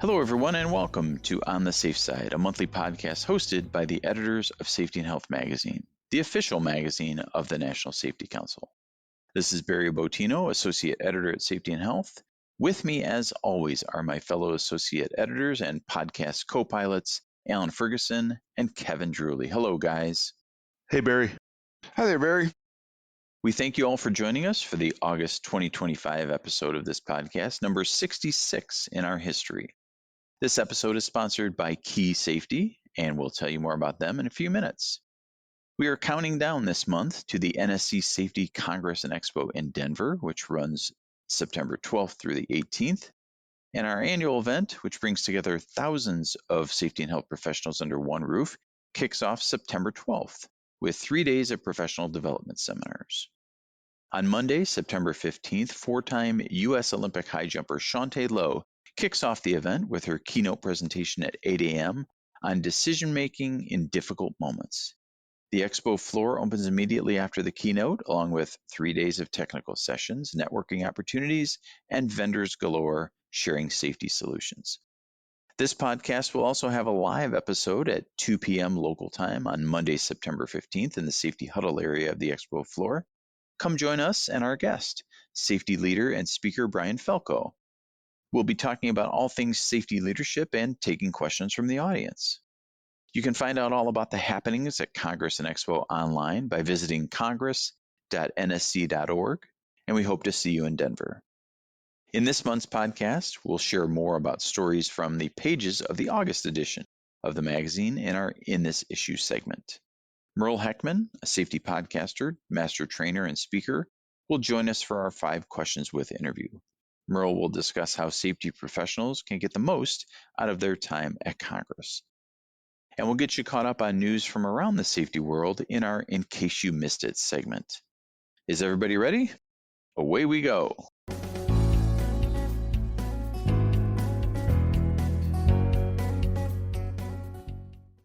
Hello, everyone, and welcome to On the Safe Side, a monthly podcast hosted by the editors of Safety and Health magazine, the official magazine of the National Safety Council. This is Barry Botino, Associate Editor at Safety and Health. With me, as always, are my fellow associate editors and podcast co-pilots, Alan Ferguson and Kevin Drewley. Hello, guys. Hey, Barry. Hi there, Barry. We thank you all for joining us for the August 2025 episode of this podcast, number 66 in our history. This episode is sponsored by Key Safety, and we'll tell you more about them in a few minutes. We are counting down this month to the NSC Safety Congress and Expo in Denver, which runs September 12th through the 18th, and our annual event, which brings together thousands of safety and health professionals under one roof, kicks off September 12th with 3 days of professional development seminars. On Monday, September 15th, four-time U.S. Olympic high jumper Shauntae Lowe kicks off the event with her keynote presentation at 8 a.m. on decision-making in difficult moments. The expo floor opens immediately after the keynote, along with 3 days of technical sessions, networking opportunities, and vendors galore sharing safety solutions. This podcast will also have a live episode at 2 p.m. local time on Monday, September 15th in the Safety Huddle area of the expo floor. Come join us and our guest, safety leader and speaker Brian Felko. We'll be talking about all things safety leadership and taking questions from the audience. You can find out all about the happenings at Congress and Expo online by visiting congress.nsc.org, and we hope to see you in Denver. In this month's podcast, we'll share more about stories from the pages of the August edition of the magazine in our In This Issue segment. Merle Heckman, a safety podcaster, master trainer, and speaker, will join us for our 5 Questions With interview. Merle will discuss how safety professionals can get the most out of their time at Congress. And we'll get you caught up on news from around the safety world in our In Case You Missed It segment. Is everybody ready? Away we go.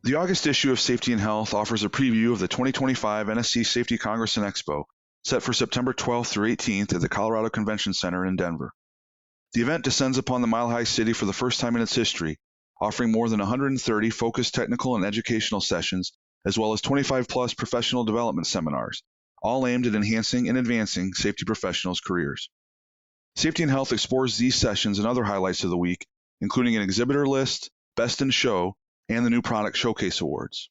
The August issue of Safety and Health offers a preview of the 2025 NSC Safety Congress and Expo, set for September 12th through 18th at the Colorado Convention Center in Denver. The event descends upon the Mile High City for the first time in its history, offering more than 130 focused technical and educational sessions, as well as 25-plus professional development seminars, all aimed at enhancing and advancing safety professionals' careers. Safety and Health explores these sessions and other highlights of the week, including an exhibitor list, Best in Show, and the New Product Showcase Awards.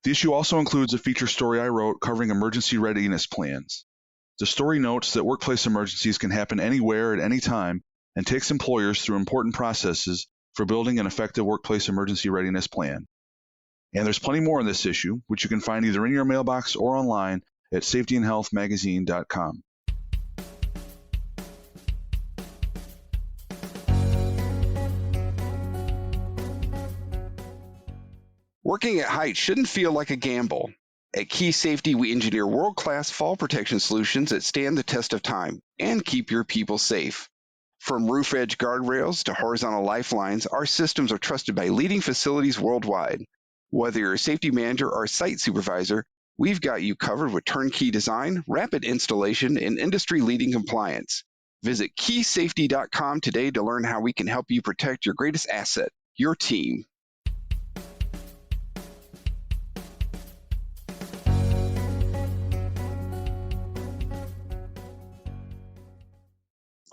The issue also includes a feature story I wrote covering emergency readiness plans. The story notes that workplace emergencies can happen anywhere at any time and takes employers through important processes for building an effective workplace emergency readiness plan. And there's plenty more in this issue, which you can find either in your mailbox or online at safetyandhealthmagazine.com. Working at height shouldn't feel like a gamble. At Key Safety, we engineer world-class fall protection solutions that stand the test of time and keep your people safe. From roof edge guardrails to horizontal lifelines, our systems are trusted by leading facilities worldwide. Whether you're a safety manager or a site supervisor, we've got you covered with turnkey design, rapid installation, and industry-leading compliance. Visit keysafety.com today to learn how we can help you protect your greatest asset, your team.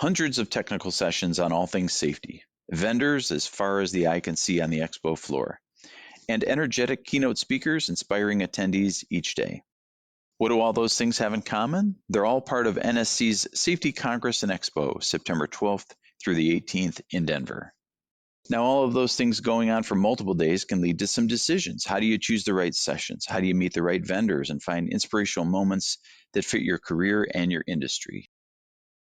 Hundreds of technical sessions on all things safety, vendors as far as the eye can see on the expo floor, and energetic keynote speakers inspiring attendees each day. What do all those things have in common? They're all part of NSC's Safety Congress and Expo, September 12th through the 18th in Denver. Now, all of those things going on for multiple days can lead to some decisions. How do you choose the right sessions? How do you meet the right vendors and find inspirational moments that fit your career and your industry?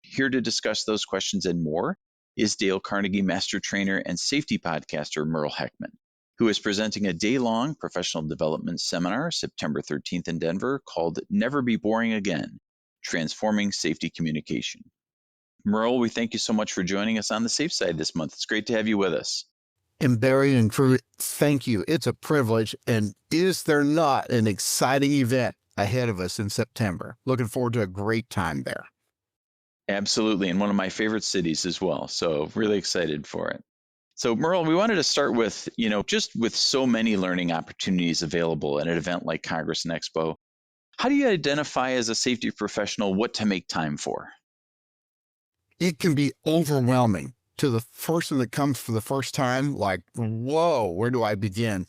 Here to discuss those questions and more is Dale Carnegie Master Trainer and Safety Podcaster Merle Heckman, who is presenting a day-long professional development seminar September 13th in Denver called Never Be Boring Again, Transforming Safety Communication. Merle, we thank you so much for joining us on the Safe Side this month. It's great to have you with us. And Barry and crew, thank you. It's a privilege. And is there not an exciting event ahead of us in September? Looking forward to a great time there. Absolutely, and one of my favorite cities as well, so really excited for it. So Merle, we wanted to start with, just with so many learning opportunities available at an event like Congress and Expo, how do you identify as a safety professional what to make time for? It can be overwhelming to the person that comes for the first time, like, whoa, where do I begin?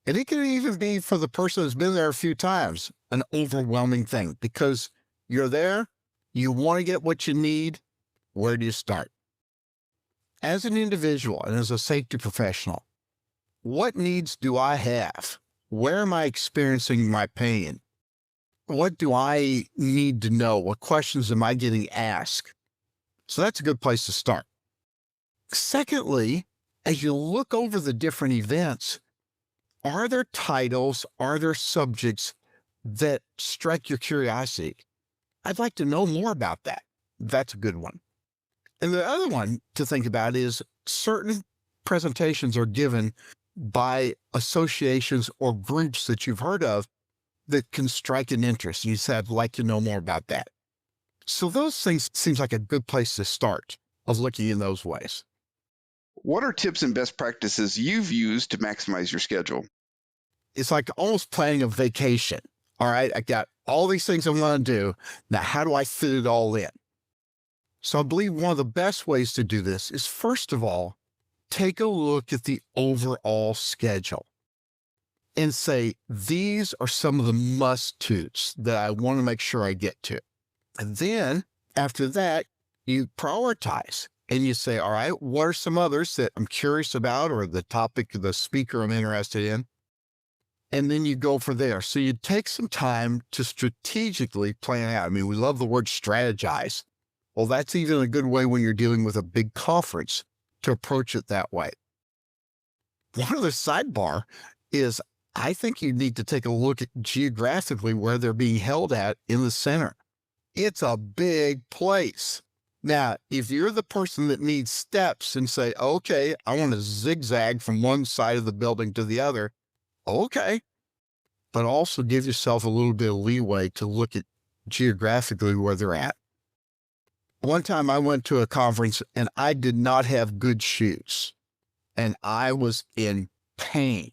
And it can even be for the person who's been there a few times, an overwhelming thing because you're there, you want to get what you need. Where do you start? As an individual and as a safety professional, what needs do I have? Where am I experiencing my pain? What do I need to know? What questions am I getting asked? So that's a good place to start. Secondly, as you look over the different events, are there titles, are there subjects that strike your curiosity? I'd like to know more about that. That's a good one. And the other one to think about is certain presentations are given by associations or groups that you've heard of that can strike an interest. You said, I'd like to know more about that. So those things seems like a good place to start of looking in those ways. What are tips and best practices you've used to maximize your schedule? It's like almost planning a vacation. All right, I got all these things I want to do. Now, how do I fit it all in? So I believe one of the best ways to do this is, first of all, take a look at the overall schedule and say, these are some of the must-dos that I want to make sure I get to. And then after that, you prioritize and you say, all right, what are some others that I'm curious about or the topic, the speaker I'm interested in? And then you go for there. So you take some time to strategically plan out. I mean, we love the word strategize. Well, that's even a good way when you're dealing with a big conference to approach it that way. One other sidebar is I think you need to take a look at geographically where they're being held at in the center. It's a big place. Now, if you're the person that needs steps and say, okay, I want to zigzag from one side of the building to the other, okay. But also give yourself a little bit of leeway to look at geographically where they're at. One time I went to a conference and I did not have good shoes and I was in pain.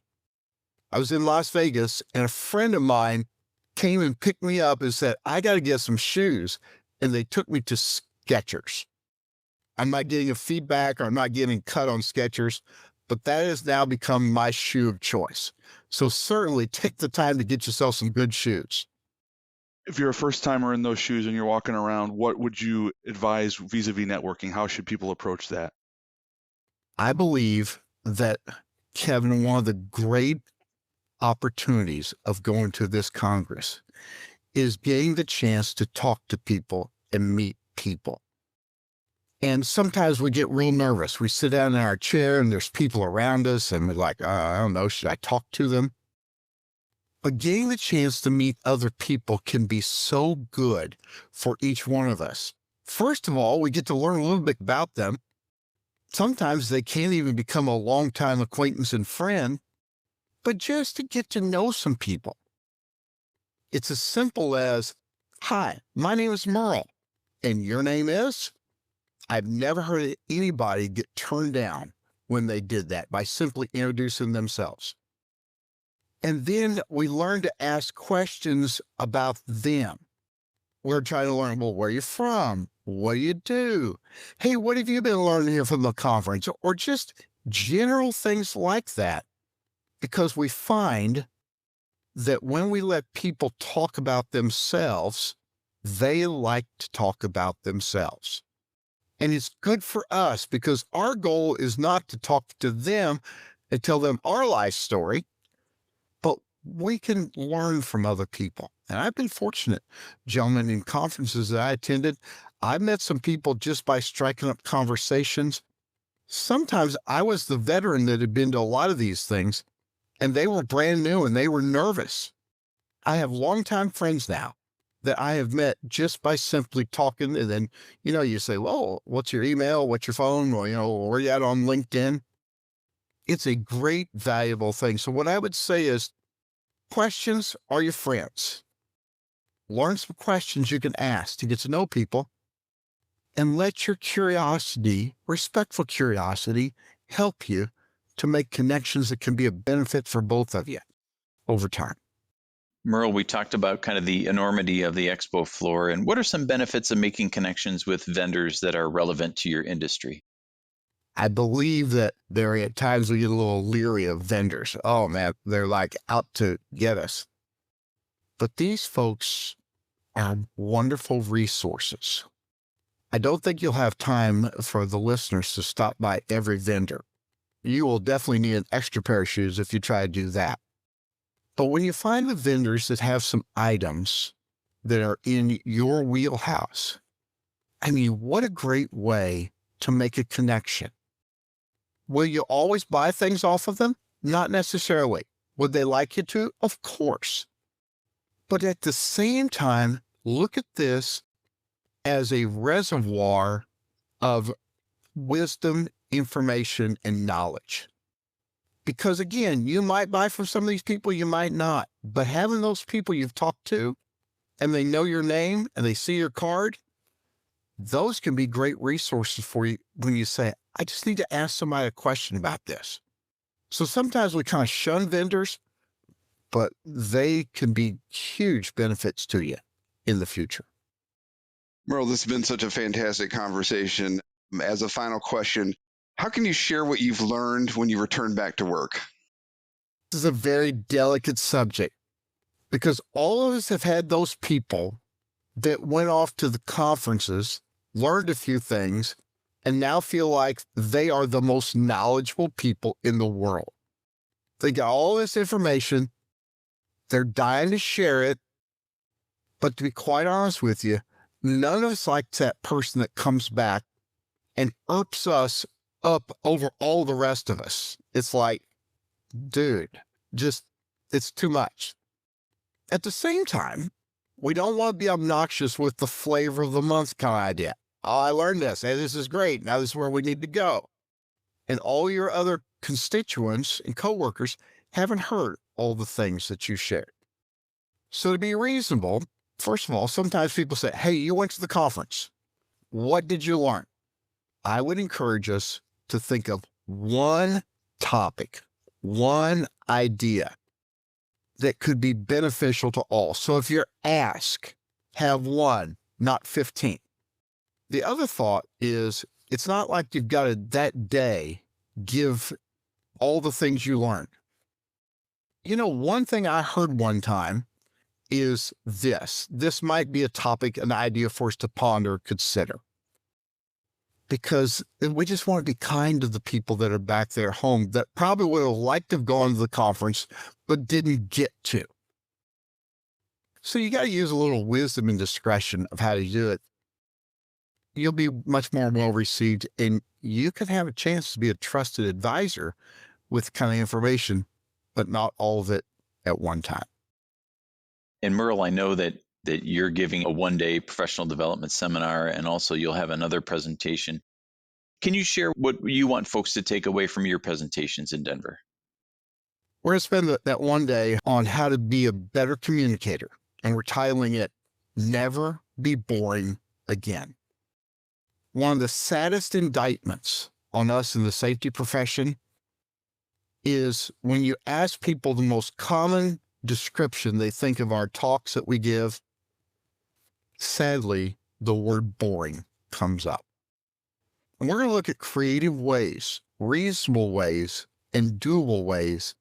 I was in Las Vegas and a friend of mine came and picked me up and said, I got to get some shoes. And they took me to Skechers. I'm not getting a feedback or I'm not getting cut on Skechers, but that has now become my shoe of choice. So certainly take the time to get yourself some good shoes. If you're a first timer in those shoes and you're walking around, what would you advise vis-a-vis networking? How should people approach that? I believe that, Kevin, one of the great opportunities of going to this Congress is getting the chance to talk to people and meet people. And sometimes we get real nervous. We sit down in our chair and there's people around us and we're like, I don't know, should I talk to them? But getting the chance to meet other people can be so good for each one of us. First of all, we get to learn a little bit about them. Sometimes they can't even become a longtime acquaintance and friend, but just to get to know some people. It's as simple as, hi, my name is Merle, and your name is? I've never heard anybody get turned down when they did that by simply introducing themselves. And then we learn to ask questions about them. We're trying to learn, well, where are you from? What do you do? Hey, what have you been learning here from the conference? Or just general things like that. Because we find that when we let people talk about themselves, they like to talk about themselves. And it's good for us because our goal is not to talk to them and tell them our life story, but we can learn from other people. And I've been fortunate, gentlemen, in conferences that I attended, I met some people just by striking up conversations. Sometimes I was the veteran that had been to a lot of these things, and they were brand new and they were nervous. I have longtime friends now that I have met just by simply talking. And then, you say, well, what's your email? What's your phone? Or, where you at on LinkedIn? It's a great, valuable thing. So what I would say is questions are your friends. Learn some questions you can ask to get to know people and let your curiosity, respectful curiosity, help you to make connections that can be a benefit for both of you over time. Merle, we talked about kind of the enormity of the expo floor, and what are some benefits of making connections with vendors that are relevant to your industry? I believe that there are at times we get a little leery of vendors. Oh man, they're like out to get us. But these folks are wonderful resources. I don't think you'll have time for the listeners to stop by every vendor. You will definitely need an extra pair of shoes if you try to do that. But when you find the vendors that have some items that are in your wheelhouse, I mean, what a great way to make a connection. Will you always buy things off of them? Not necessarily. Would they like you to? Of course. But at the same time, look at this as a reservoir of wisdom, information, and knowledge. Because again, you might buy from some of these people, you might not. But having those people you've talked to, and they know your name, and they see your card, those can be great resources for you when you say, I just need to ask somebody a question about this. So sometimes we kind of shun vendors, but they can be huge benefits to you in the future. Merle, this has been such a fantastic conversation. As a final question, how can you share what you've learned when you return back to work? This is a very delicate subject because all of us have had those people that went off to the conferences, learned a few things, and now feel like they are the most knowledgeable people in the world. They got all this information. They're dying to share it. But to be quite honest with you, none of us like that person that comes back and irps us up over all the rest of us. It's like, dude, it's too much. At the same time, we don't want to be obnoxious with the flavor of the month kind of idea. Oh, I learned this. Hey, this is great. Now this is where we need to go. And all your other constituents and coworkers haven't heard all the things that you shared. So to be reasonable, first of all, sometimes people say, hey, you went to the conference. What did you learn? I would encourage us to think of one topic, one idea that could be beneficial to all. So if you're asked, have one, not 15. The other thought is, it's not like you've got to that day give all the things you learned. You know, one thing I heard one time is this. This might be a topic, an idea for us to ponder, consider. Because we just want to be kind to the people that are back there home that probably would have liked to have gone to the conference, but didn't get to. So you got to use a little wisdom and discretion of how to do it. You'll be much more well received, and you can have a chance to be a trusted advisor with kind of information, but not all of it at one time. And Merle, I know that you're giving a one-day professional development seminar, and also you'll have another presentation. Can you share what you want folks to take away from your presentations in Denver? We're going to spend that one day on how to be a better communicator, and we're titling it, Never Be Boring Again. One of the saddest indictments on us in the safety profession is when you ask people the most common description they think of our talks that we give, sadly, the word boring comes up. And we're going to look at creative ways, reasonable ways, and doable ways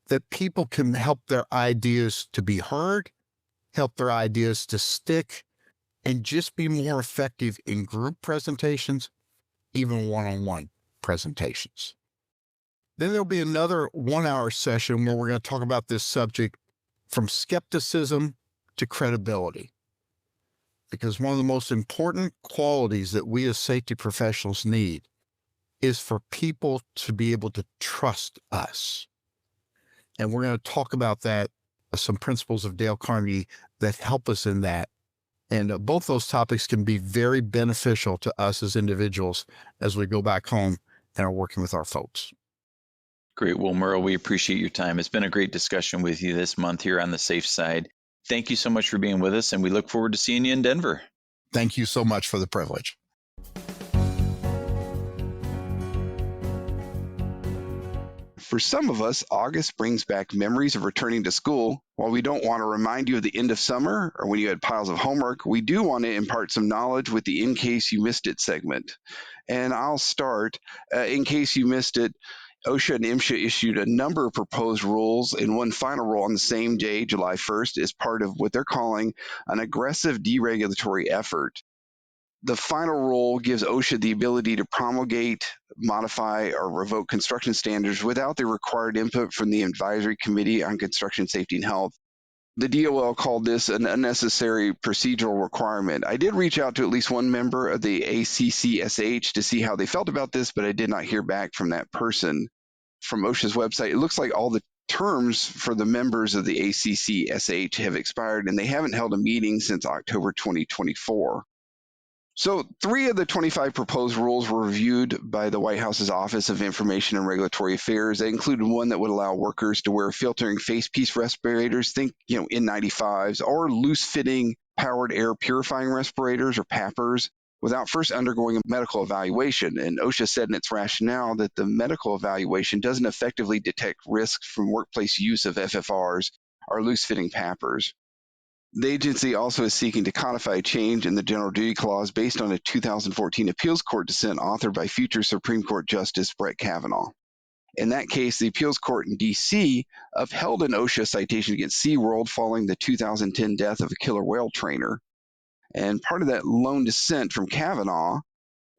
that people can help their ideas to be heard, help their ideas to stick, and just be more effective in group presentations, even one-on-one presentations. Then there'll be another 1-hour session where we're going to talk about this subject from skepticism to credibility. Because one of the most important qualities that we as safety professionals need is for people to be able to trust us. And we're going to talk about that, some principles of Dale Carnegie that help us in that. And both those topics can be very beneficial to us as individuals as we go back home and are working with our folks. Great. Well, Merle, we appreciate your time. It's been a great discussion with you this month here on the Safe Side. Thank you so much for being with us, and we look forward to seeing you in Denver. Thank you so much for the privilege. For some of us, August brings back memories of returning to school. While we don't want to remind you of the end of summer or when you had piles of homework, we do want to impart some knowledge with the In Case You Missed It segment. And I'll start. In case you missed it, OSHA and MSHA issued a number of proposed rules and one final rule on the same day, July 1st, as part of what they're calling an aggressive deregulatory effort. The final rule gives OSHA the ability to promulgate, modify, or revoke construction standards without the required input from the Advisory Committee on Construction Safety and Health. The DOL called this an unnecessary procedural requirement. I did reach out to at least one member of the ACCSH to see how they felt about this, but I did not hear back from that person. From OSHA's website, it looks like all the terms for the members of the ACCSH have expired, and they haven't held a meeting since October 2024. So 3 of the 25 proposed rules were reviewed by the White House's Office of Information and Regulatory Affairs. They included one that would allow workers to wear filtering face piece respirators, think N95s, or loose-fitting powered air purifying respirators, or PAPRs, without first undergoing a medical evaluation. And OSHA said in its rationale that the medical evaluation doesn't effectively detect risks from workplace use of FFRs or loose-fitting PAPRs. The agency also is seeking to codify a change in the General Duty Clause based on a 2014 appeals court dissent authored by future Supreme Court Justice Brett Kavanaugh. In that case, the appeals court in D.C. upheld an OSHA citation against SeaWorld following the 2010 death of a killer whale trainer. And part of that lone dissent from Kavanaugh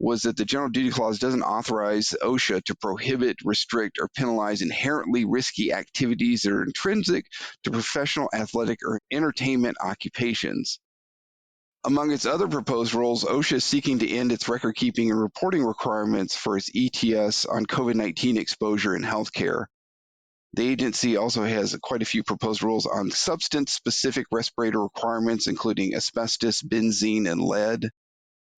was that the General Duty Clause doesn't authorize OSHA to prohibit, restrict, or penalize inherently risky activities that are intrinsic to professional, athletic, or entertainment occupations. Among its other proposed rules, OSHA is seeking to end its record-keeping and reporting requirements for its ETS on COVID-19 exposure in healthcare. The agency also has quite a few proposed rules on substance-specific respirator requirements, including asbestos, benzene, and lead.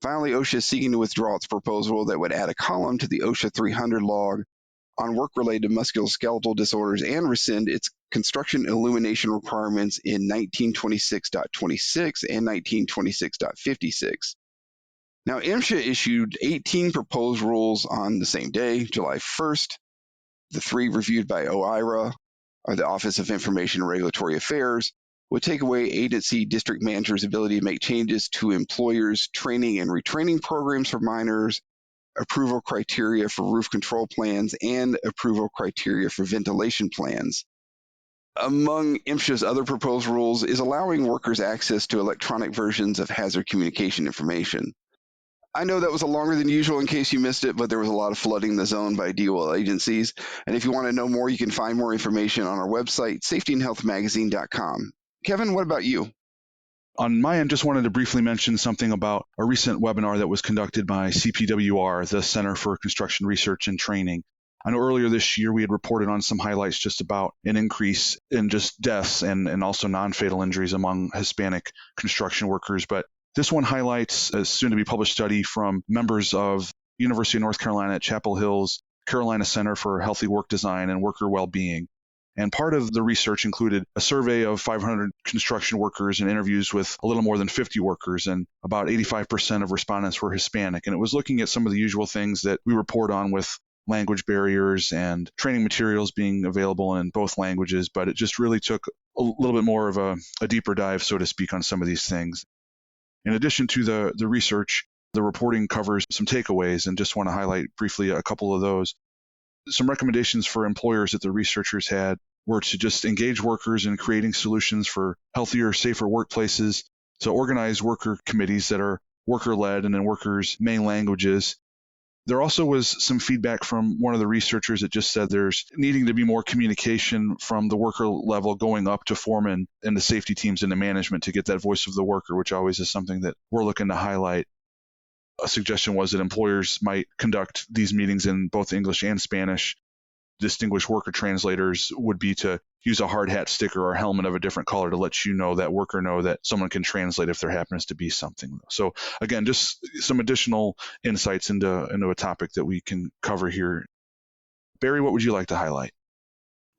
Finally, OSHA is seeking to withdraw its proposal that would add a column to the OSHA 300 log on work-related musculoskeletal disorders and rescind its construction illumination requirements in 1926.26 and 1926.56. Now, MSHA issued 18 proposed rules on the same day, July 1st. The 3 reviewed by OIRA, or the Office of Information and Regulatory Affairs, would take away agency district managers' ability to make changes to employers' training and retraining programs for miners, approval criteria for roof control plans, and approval criteria for ventilation plans. Among MSHA's other proposed rules is allowing workers access to electronic versions of hazard communication information. I know that was a longer than usual in case you missed it, but there was a lot of flooding the zone by DOL agencies. And if you want to know more, you can find more information on our website, safetyandhealthmagazine.com. Kevin, what about you? On my end, just wanted to briefly mention something about a recent webinar that was conducted by CPWR, the Center for Construction Research and Training. I know earlier this year we had reported on some highlights just about an increase in just deaths and also non-fatal injuries among Hispanic construction workers. But this one highlights a soon-to-be-published study from members of University of North Carolina at Chapel Hill's Carolina Center for Healthy Work Design and Worker Well-Being. And part of the research included a survey of 500 construction workers and interviews with a little more than 50 workers, and about 85% of respondents were Hispanic. And it was looking at some of the usual things that we report on with language barriers and training materials being available in both languages, but it just really took a little bit more of a deeper dive, so to speak, on some of these things. In addition to the research, the reporting covers some takeaways, and just want to highlight briefly a couple of those. Some recommendations for employers that the researchers had were to just engage workers in creating solutions for healthier, safer workplaces, to organize worker committees that are worker-led and in workers' main languages. There also was some feedback from one of the researchers that just said there's needing to be more communication from the worker level going up to foremen and the safety teams and the management to get that voice of the worker, which always is something that we're looking to highlight. A suggestion was that employers might conduct these meetings in both English and Spanish. Distinguished worker translators would be to use a hard hat sticker or helmet of a different color to let that worker know that someone can translate if there happens to be something. So again, just some additional insights into a topic that we can cover here. Barry, what would you like to highlight?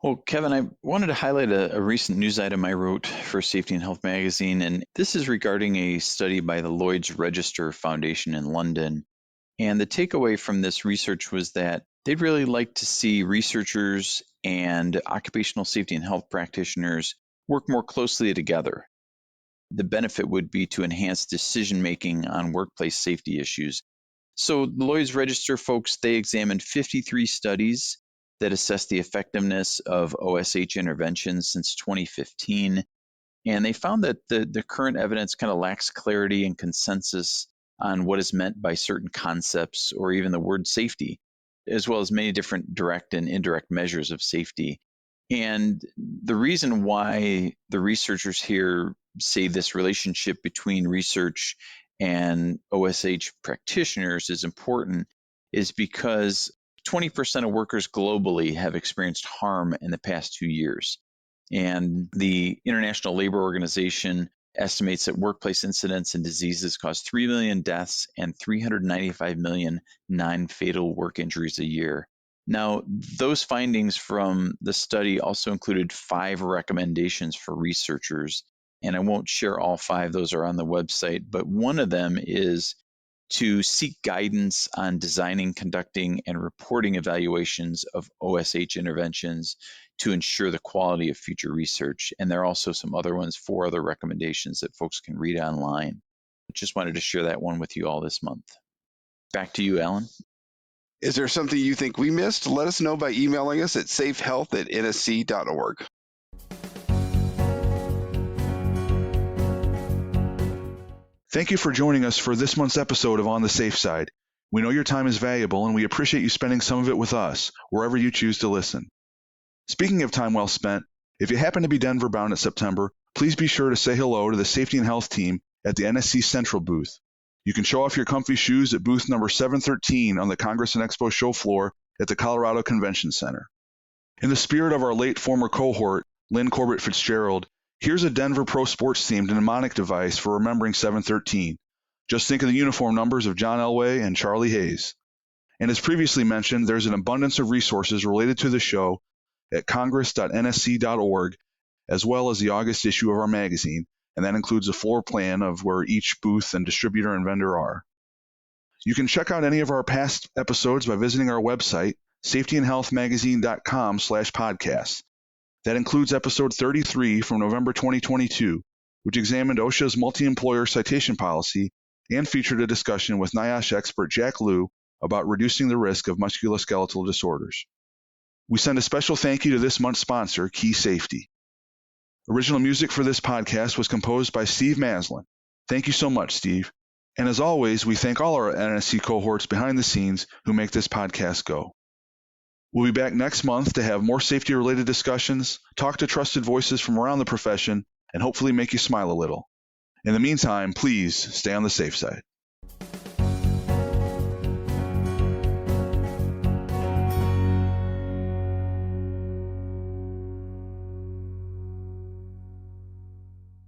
Well, Kevin, I wanted to highlight a recent news item I wrote for Safety and Health magazine, and this is regarding a study by the Lloyd's Register Foundation in London. And the takeaway from this research was that They'd really like to see researchers and occupational safety and health practitioners work more closely together. The benefit would be to enhance decision making on workplace safety issues. So the Lloyd's Register folks, they examined 53 studies that assessed the effectiveness of OSH interventions since 2015. And they found that the current evidence kind of lacks clarity and consensus on what is meant by certain concepts or even the word safety, as well as many different direct and indirect measures of safety. And the reason why the researchers here say this relationship between research and OSH practitioners is important is because 20% of workers globally have experienced harm in the past 2 years. And the International Labor Organization estimates that workplace incidents and diseases cause 3 million deaths and 395 million non-fatal work injuries a year. Now, those findings from the study also included 5 recommendations for researchers, and I won't share all 5, those are on the website, but one of them is to seek guidance on designing, conducting, and reporting evaluations of OSH interventions to ensure the quality of future research. And there are also some other ones, 4 other recommendations that folks can read online. Just wanted to share that one with you all this month. Back to you, Alan. Is there something you think we missed? Let us know by emailing us at safehealth@nsc.org. Thank you for joining us for this month's episode of On the Safe Side. We know your time is valuable, and we appreciate you spending some of it with us, wherever you choose to listen. Speaking of time well spent, if you happen to be Denver bound in September, please be sure to say hello to the Safety and Health team at the NSC Central booth. You can show off your comfy shoes at booth number 713 on the Congress and Expo show floor at the Colorado Convention Center. In the spirit of our late former cohort, Lynn Corbett Fitzgerald, here's a Denver Pro Sports themed mnemonic device for remembering 713. Just think of the uniform numbers of John Elway and Charlie Hayes. And as previously mentioned, there's an abundance of resources related to the show at congress.nsc.org, as well as the August issue of our magazine, and that includes a floor plan of where each booth and distributor and vendor are. You can check out any of our past episodes by visiting our website, safetyandhealthmagazine.com/podcasts. That includes episode 33 from November 2022, which examined OSHA's multi-employer citation policy and featured a discussion with NIOSH expert Jack Liu about reducing the risk of musculoskeletal disorders. We send a special thank you to this month's sponsor, Key Safety. Original music for this podcast was composed by Steve Maslin. Thank you so much, Steve. And as always, we thank all our NSC cohorts behind the scenes who make this podcast go. We'll be back next month to have more safety-related discussions, talk to trusted voices from around the profession, and hopefully make you smile a little. In the meantime, please stay on the safe side.